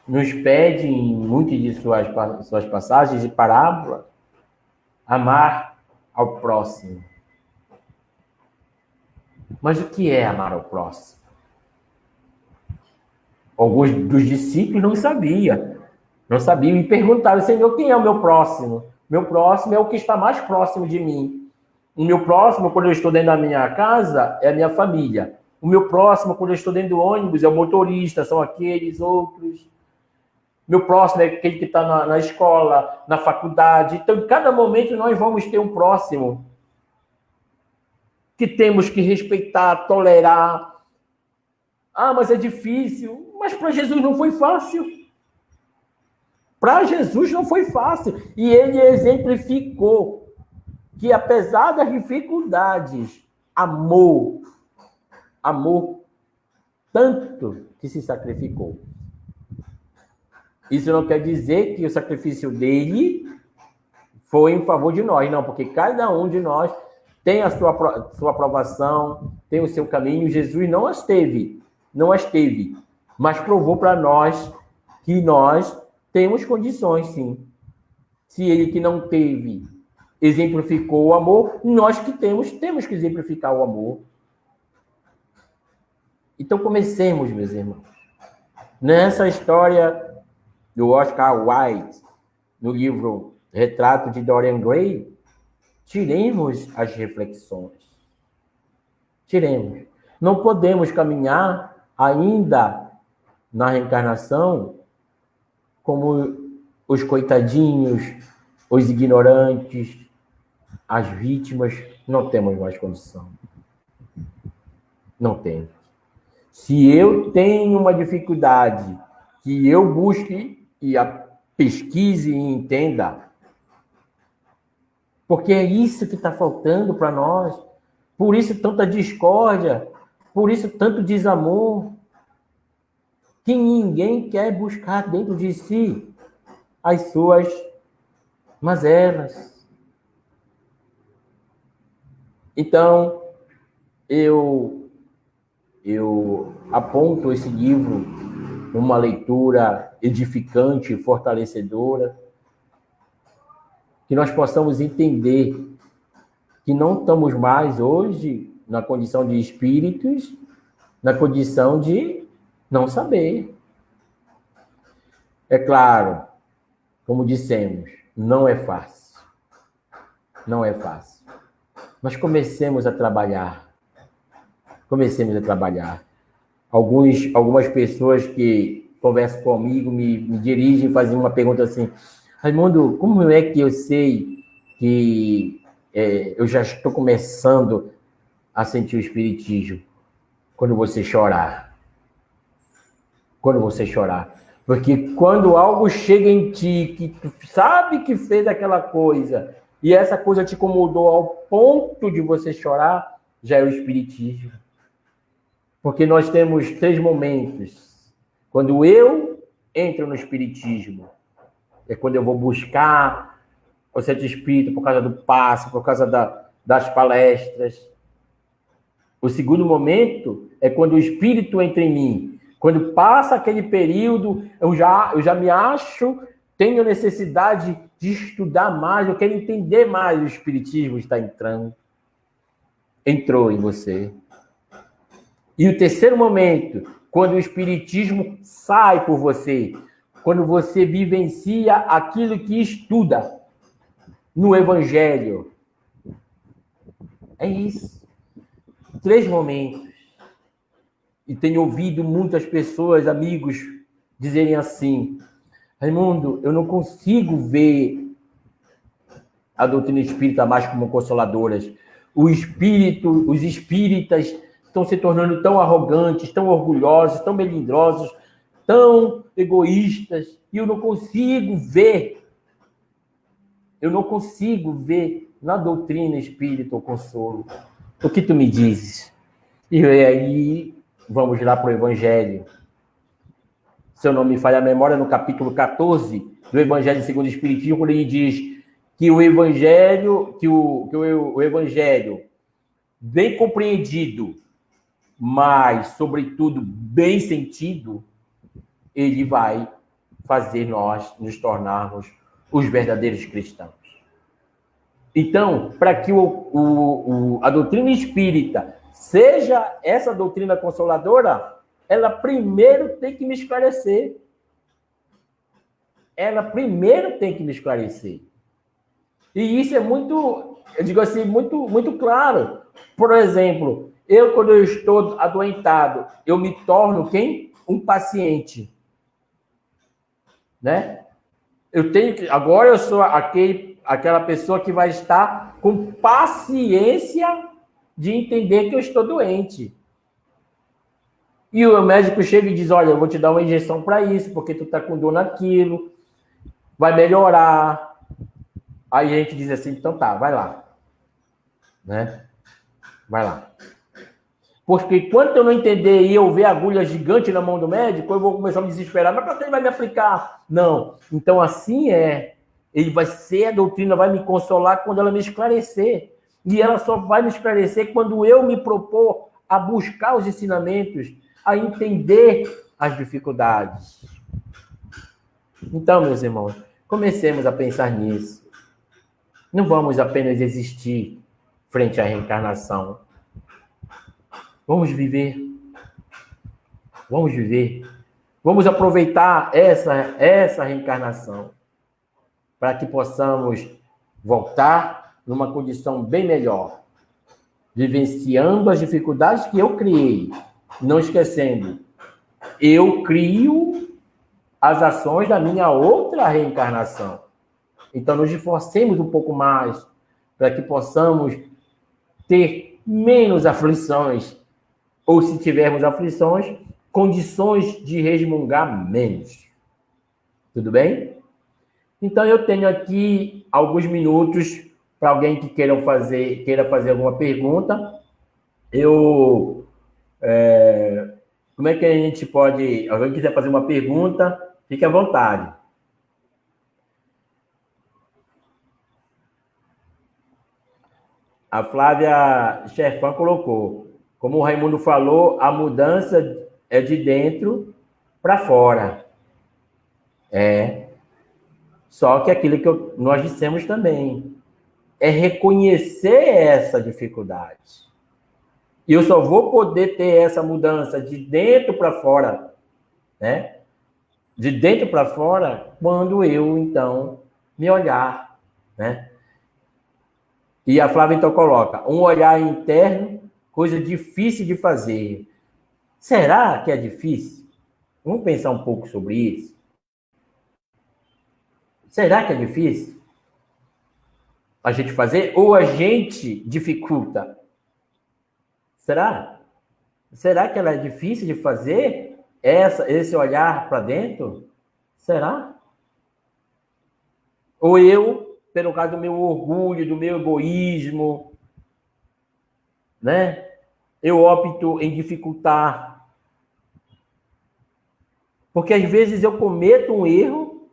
nos pede em muitas de suas passagens de parábola amar ao próximo. Mas o que é amar ao próximo? Alguns dos discípulos não sabiam e perguntaram: Senhor, quem é o meu próximo? Meu próximo é o que está mais próximo de mim. O meu próximo, quando eu estou dentro da minha casa, é a minha família. O meu próximo, quando eu estou dentro do ônibus, é o motorista, são aqueles outros. Meu próximo é aquele que está na escola, na faculdade. Então, em cada momento, nós vamos ter um próximo que temos que respeitar, tolerar. Mas é difícil. Mas para Jesus não foi fácil. Para Jesus não foi fácil. E ele exemplificou que, apesar das dificuldades, amou tanto que se sacrificou. Isso não quer dizer que o sacrifício dele foi em favor de nós, não, porque cada um de nós tem a sua aprovação, tem o seu caminho. Jesus não as teve, mas provou para nós que nós temos condições, sim. Se ele que não teve exemplificou o amor, nós que temos que exemplificar o amor. Então comecemos, meus irmãos. Nessa história do Oscar Wilde, no livro Retrato de Dorian Gray, tiremos as reflexões. Tiremos. Não podemos caminhar ainda na reencarnação como os coitadinhos, os ignorantes, as vítimas. Não temos mais condição. Não temos. Se eu tenho uma dificuldade, que eu busque e a pesquise e entenda, porque é isso que está faltando para nós. Por isso tanta discórdia, por isso tanto desamor, que ninguém quer buscar dentro de si as suas mazelas. Então, eu aponto esse livro numa leitura edificante, fortalecedora, que nós possamos entender que não estamos mais hoje na condição de espíritos, na condição de não saber. É claro, como dissemos, não é fácil. Não é fácil. Mas comecemos a trabalhar. Comecemos a trabalhar. Algumas pessoas que conversam comigo me dirigem e fazem uma pergunta assim: Raimundo, como é que eu sei que eu já estou começando a sentir o espiritismo? Quando você chorar. Quando você chorar. Porque quando algo chega em ti, que tu sabe que fez aquela coisa, e essa coisa te incomodou ao ponto de você chorar, já é o espiritismo. Porque nós temos 3 momentos. Quando eu entro no espiritismo, é quando eu vou buscar o centro espírita por causa do passe, por causa das palestras. O segundo momento é quando o espírito entra em mim. Quando passa aquele período, eu já me acho, tenho necessidade de estudar mais, eu quero entender mais. O espiritismo está entrando. Entrou em você. E o terceiro momento, quando o espiritismo sai por você, quando você vivencia aquilo que estuda no evangelho. É isso. 3 momentos. E tenho ouvido muitas pessoas, amigos, dizerem assim: Raimundo, eu não consigo ver a doutrina espírita mais como consoladoras. Os espíritas estão se tornando tão arrogantes, tão orgulhosos, tão melindrosos, tão egoístas, e eu não consigo ver na doutrina espírita o consolo. O que tu me dizes? E aí, vamos lá para o Evangelho. Se eu não me falha a memória, no capítulo 14 do Evangelho segundo o Espiritismo, quando ele diz que o Evangelho, o Evangelho bem compreendido, mas, sobretudo, bem sentido, ele vai fazer nós nos tornarmos os verdadeiros cristãos. Então, para que a doutrina espírita seja essa doutrina consoladora, ela primeiro tem que me esclarecer. E isso é muito, eu digo assim, muito, muito claro. Por exemplo, quando eu estou adoentado, eu me torno quem? Um paciente. Né? Agora eu sou aquela pessoa que vai estar com paciência de entender que eu estou doente. E o médico chega e diz: olha, eu vou te dar uma injeção para isso, porque tu está com dor naquilo, vai melhorar. Aí a gente diz assim: então tá, vai lá. Né? Vai lá. Porque enquanto eu não entender e eu ver a agulha gigante na mão do médico, eu vou começar a me desesperar. Mas para que ele vai me aplicar? Não. Então assim é. A doutrina vai me consolar quando ela me esclarecer. E ela só vai me esclarecer quando eu me propor a buscar os ensinamentos, a entender as dificuldades. Então, meus irmãos, comecemos a pensar nisso. Não vamos apenas existir frente à reencarnação. Vamos viver. Vamos aproveitar essa reencarnação para que possamos voltar numa condição bem melhor, vivenciando as dificuldades que eu criei. Não esquecendo, eu crio as ações da minha outra reencarnação. Então, nos esforcemos um pouco mais para que possamos ter menos aflições, ou se tivermos aflições, condições de resmungar menos. Tudo bem? Então, eu tenho aqui alguns minutos para alguém que queira fazer alguma pergunta. Como é que a gente pode... Alguém quiser fazer uma pergunta, fique à vontade. A Flávia Cherfan colocou: como o Raimundo falou, a mudança é de dentro para fora. Só que aquilo que nós dissemos também é reconhecer essa dificuldade. E eu só vou poder ter essa mudança de dentro para fora, né? De dentro para fora, quando eu, então, me olhar, né? E a Flávia então coloca, um olhar interno, coisa difícil de fazer. Será que é difícil? Vamos pensar um pouco sobre isso. Será que é difícil a gente fazer? Ou a gente dificulta? Será? Será que ela é difícil de fazer? Esse olhar para dentro? Será? Ou eu, pelo caso do meu orgulho, do meu egoísmo, né? Eu opto em dificultar. Porque às vezes eu cometo um erro,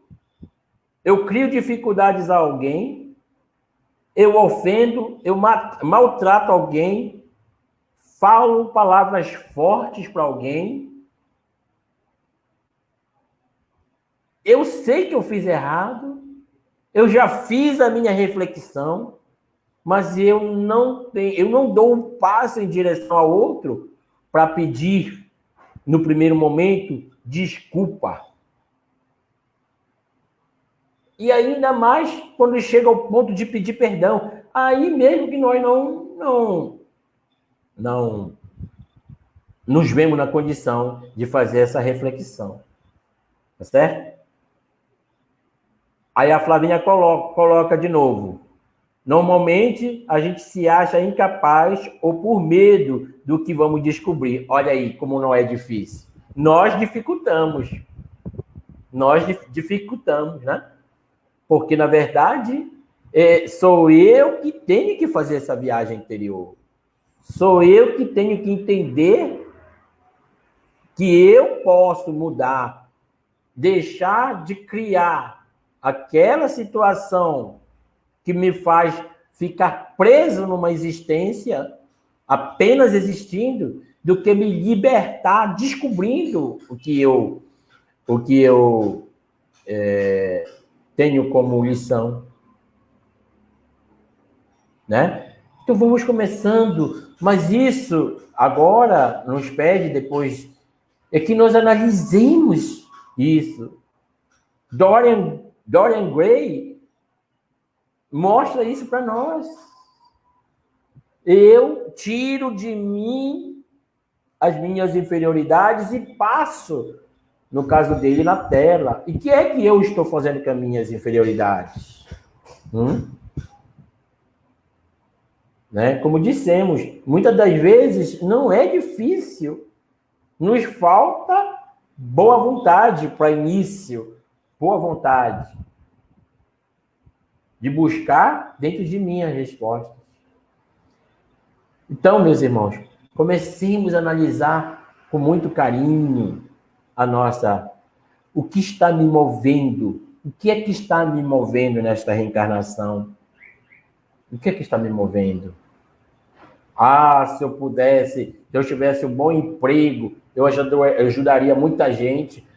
eu crio dificuldades a alguém, eu ofendo, eu maltrato alguém, falo palavras fortes para alguém. Eu sei que eu fiz errado, eu já fiz a minha reflexão, mas eu não dou um passo em direção ao outro para pedir, no primeiro momento, desculpa. E ainda mais quando chega ao ponto de pedir perdão. Aí mesmo que nós não nos vemos na condição de fazer essa reflexão. Tá certo? Aí a Flavinha coloca de novo. Normalmente, a gente se acha incapaz ou por medo do que vamos descobrir. Olha aí como não é difícil. Nós dificultamos. Nós dificultamos, né? Porque, na verdade, sou eu que tenho que fazer essa viagem interior. Sou eu que tenho que entender que eu posso mudar, deixar de criar aquela situação que me faz ficar preso numa existência, apenas existindo, do que me libertar descobrindo o que eu tenho como lição. Né? Então vamos começando, mas isso agora nos pede depois é que nós analisemos isso. Dorian Gray mostra isso para nós. Eu tiro de mim as minhas inferioridades e passo, no caso dele, na tela. E o que é que eu estou fazendo com as minhas inferioridades? Né? Como dissemos, muitas das vezes não é difícil. Nos falta boa vontade para início, boa vontade de buscar dentro de mim as respostas. Então, meus irmãos, comecemos a analisar com muito carinho o que está me movendo, o que é que está me movendo nesta reencarnação. O que é que está me movendo? Se eu pudesse, se eu tivesse um bom emprego, eu ajudaria muita gente.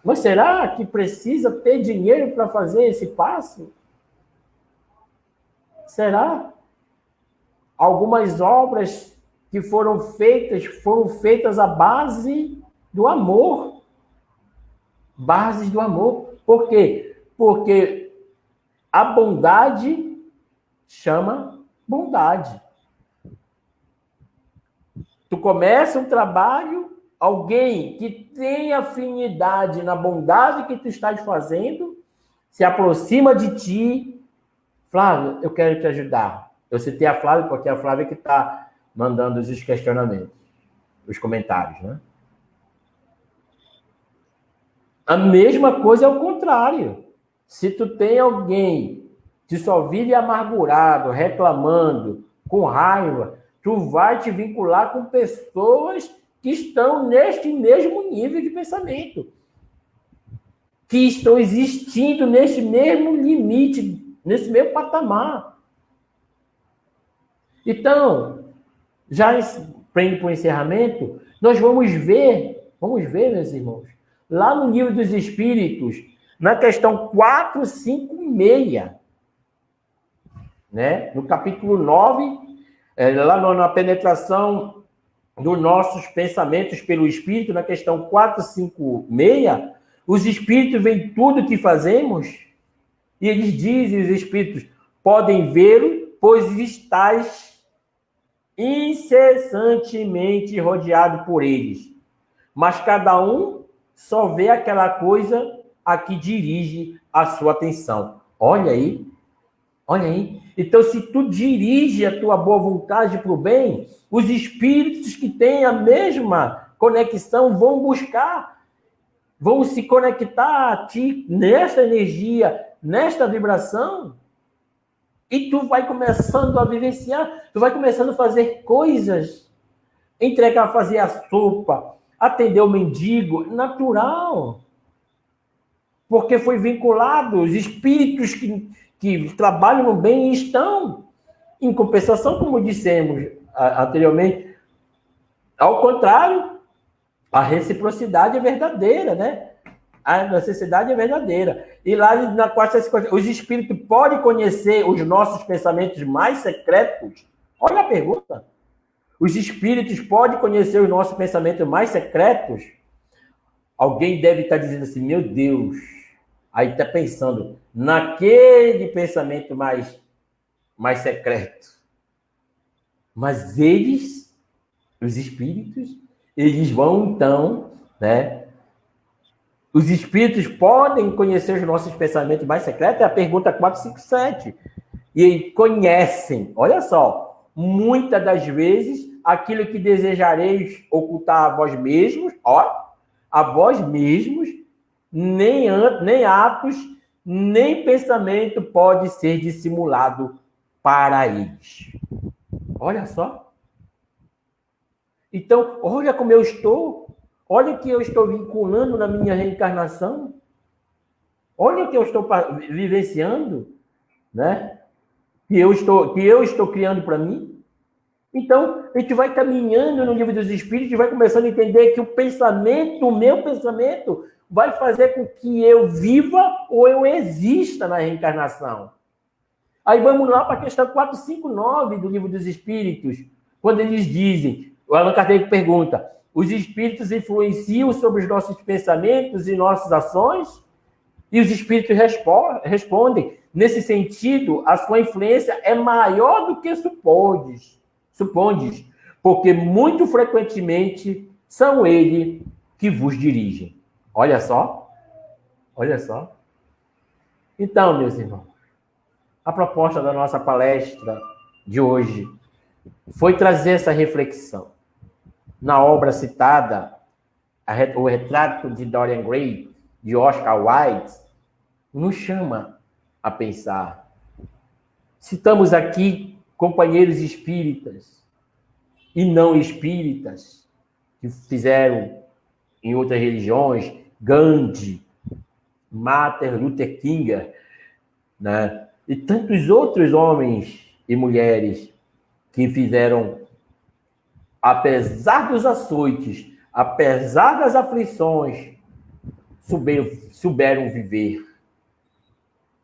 Mas será que precisa ter dinheiro para fazer esse passo? Será? Algumas obras que foram feitas à base do amor. Bases do amor. Por quê? Porque a bondade chama bondade. Tu começa um trabalho, alguém que tem afinidade na bondade que tu estás fazendo, se aproxima de ti. Flávio, eu quero te ajudar. Eu citei a Flávia porque é a Flávia que está mandando os questionamentos, os comentários, né? A mesma coisa é o contrário. Se tu tem alguém que só vive amargurado, reclamando, com raiva, tu vai te vincular com pessoas que estão neste mesmo nível de pensamento, que estão existindo neste mesmo limite, nesse mesmo patamar. Então, já indo para o encerramento, nós vamos ver, meus irmãos, lá no Livro dos Espíritos, na questão 456, né? No capítulo 9, lá na penetração dos nossos pensamentos pelo Espírito, na questão 456, os Espíritos veem tudo o que fazemos e eles dizem, os Espíritos, podem vê-lo, pois estás incessantemente rodeado por eles. Mas cada um só vê aquela coisa a que dirige a sua atenção. Olha aí. Olha aí. Então, se tu dirige a tua boa vontade para o bem, os espíritos que têm a mesma conexão vão buscar, vão se conectar a ti nesta energia, nesta vibração, e tu vai começando a vivenciar, tu vai começando a fazer coisas, entregar, fazer a sopa, atender o mendigo, natural. Porque foi vinculado, os espíritos que trabalham no bem estão em compensação, como dissemos anteriormente. Ao contrário, a reciprocidade é verdadeira, né? A necessidade é verdadeira. E lá na quarta, os espíritos podem conhecer os nossos pensamentos mais secretos? Olha a pergunta. Os espíritos podem conhecer os nossos pensamentos mais secretos? Alguém deve estar dizendo assim, meu Deus. Aí está pensando naquele pensamento mais secreto. Mas eles, os espíritos, eles vão então, né? Os espíritos podem conhecer os nossos pensamentos mais secretos? É a pergunta 457. E conhecem, olha só, muitas das vezes, aquilo que desejareis ocultar a vós mesmos, a vós mesmos, nem atos, nem pensamento pode ser dissimulado para eles. Olha só. Então, olha como eu estou. Olha o que eu estou vinculando na minha reencarnação. Olha o que eu estou vivenciando, né? Que eu estou criando para mim. Então, a gente vai caminhando no livro dos Espíritos e vai começando a entender que o meu pensamento, vai fazer com que eu viva ou eu exista na reencarnação. Aí vamos lá para a questão 459 do livro dos Espíritos, quando eles dizem, o Allan Kardec pergunta, os espíritos influenciam sobre os nossos pensamentos e nossas ações? E os espíritos respondem, nesse sentido, a sua influência é maior do que supondes, porque muito frequentemente são eles que vos dirigem. Olha só. Olha só. Então, meus irmãos, a proposta da nossa palestra de hoje foi trazer essa reflexão. Na obra citada, o retrato de Dorian Gray, de Oscar Wilde, nos chama a pensar. Citamos aqui companheiros espíritas e não espíritas que fizeram em outras religiões, Gandhi, Martin Luther King, né? E tantos outros homens e mulheres que fizeram, apesar dos açoites, apesar das aflições, souberam viver.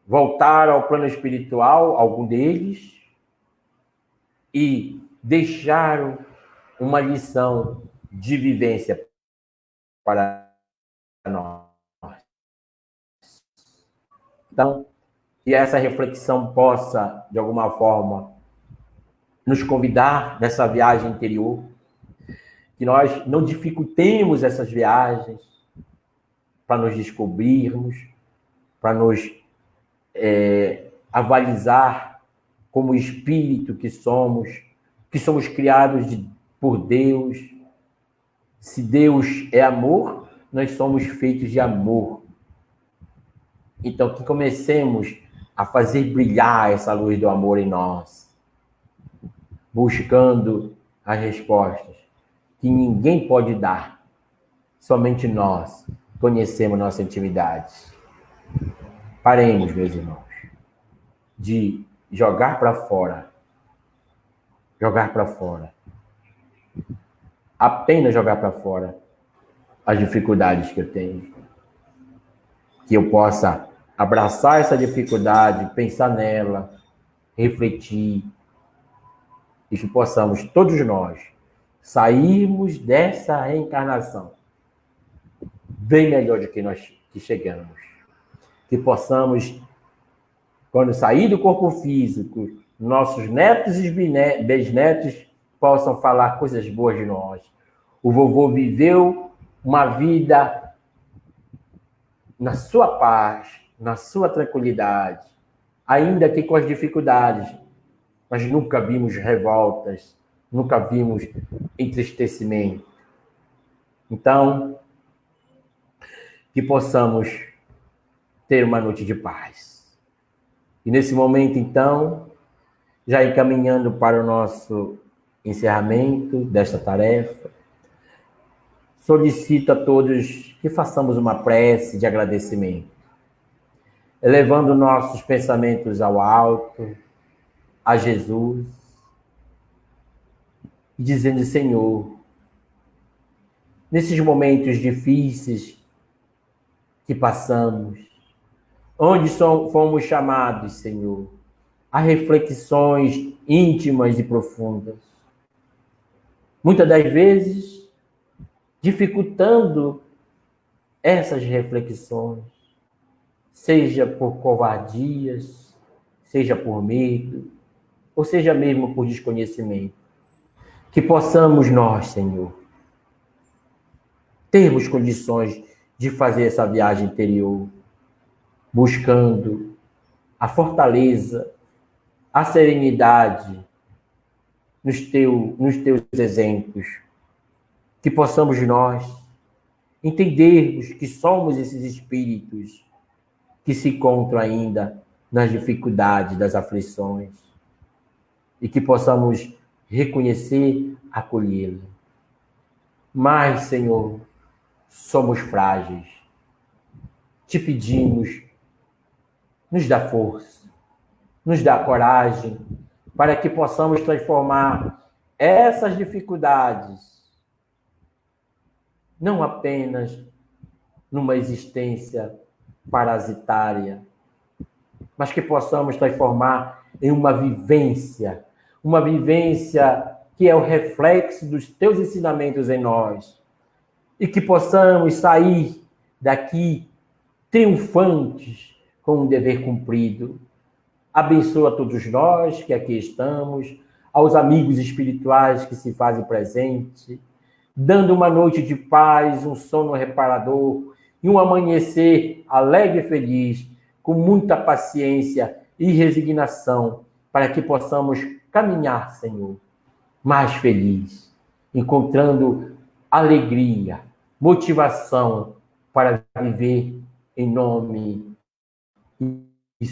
Voltaram ao plano espiritual, algum deles, e deixaram uma lição de vivência para nós. Então, que essa reflexão possa, de alguma forma, nos convidar nessa viagem interior, que nós não dificultemos essas viagens para nos descobrirmos, para nos avalizar como espírito que somos criados por Deus. Se Deus é amor, nós somos feitos de amor. Então, que comecemos a fazer brilhar essa luz do amor em nós, buscando as respostas que ninguém pode dar, somente nós conhecemos nossa intimidade. Paremos, meus irmãos, de jogar para fora, apenas jogar para fora as dificuldades que eu tenho, que eu possa abraçar essa dificuldade, pensar nela, refletir, e que possamos, todos nós, sairmos dessa reencarnação bem melhor do que nós que chegamos. Que possamos, quando sair do corpo físico, nossos netos e bisnetos possam falar coisas boas de nós. O vovô viveu uma vida na sua paz, na sua tranquilidade, ainda que com as dificuldades, mas nunca vimos revoltas, nunca vimos entristecimento. Então, que possamos ter uma noite de paz. E nesse momento, então, já encaminhando para o nosso encerramento desta tarefa, solicito a todos que façamos uma prece de agradecimento, elevando nossos pensamentos ao alto, a Jesus, e dizendo: Senhor, nesses momentos difíceis que passamos, onde fomos chamados, Senhor, a reflexões íntimas e profundas, muitas das vezes dificultando essas reflexões, seja por covardias, seja por medo, ou seja mesmo por desconhecimento. Que possamos nós, Senhor, termos condições de fazer essa viagem interior, buscando a fortaleza, a serenidade nos teus exemplos. Que possamos nós entendermos que somos esses espíritos que se encontram ainda nas dificuldades, das aflições, e que possamos reconhecer, acolhê-la. Mas, Senhor, somos frágeis. Te pedimos, nos dá força, nos dá coragem, para que possamos transformar essas dificuldades não apenas numa existência parasitária, mas que possamos transformar em uma vivência que é o reflexo dos teus ensinamentos em nós, e que possamos sair daqui triunfantes com o dever cumprido. Abençoa todos nós que aqui estamos, aos amigos espirituais que se fazem presente, dando uma noite de paz, um sono reparador e um amanhecer alegre e feliz, com muita paciência e resignação, para que possamos caminhar, Senhor, mais feliz, encontrando alegria, motivação para viver em nome e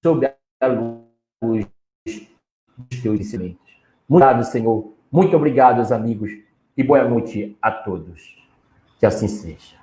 sob a luz dos teus ensinamentos. Muito obrigado, Senhor. Muito obrigado, amigos, e boa noite a todos. Que assim seja.